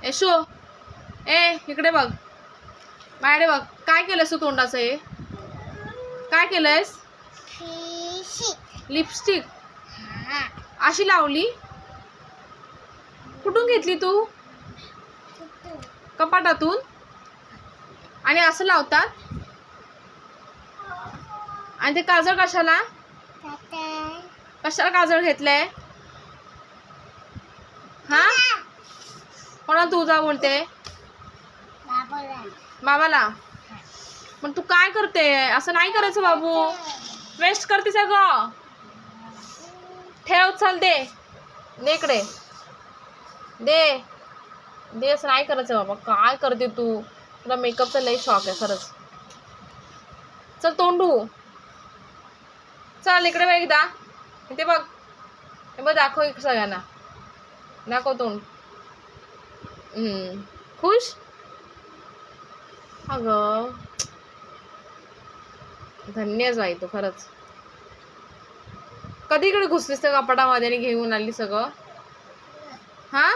यशो, इकडे बघ, माझ्याकडे बघ. काय केलंस तू तोंडाचं हे? काय केलंयस? लिपस्टिक अशी लावली? कुठून घेतली तू? कपाटातून? आणि असं लावतात? आणि ते काजळ कशाला? कशाला काजळ घेतलंय? हा, कोणा तू जा बोलते? बाबाला. पण तू काय करते? असं नाही करायचं बाबू, वेस्ट करते सगळं. ठेव, चल दे इकडे, दे दे. असं नाही करायचं बाबा. काय करते तू? तुला मेकअपचा लई शॉक आहे खरंच. चल तोंडू, चल इकडे बघ एकदा. इथे बघ, हे बघ, दाखव सगळ्यांना, दाखव तोंड. खुश? अगं धन्यच बाई तू खरंच. कधी इकडे घुसलीस त्या कपाटामध्ये आणि घेऊन आली सगळं? हा,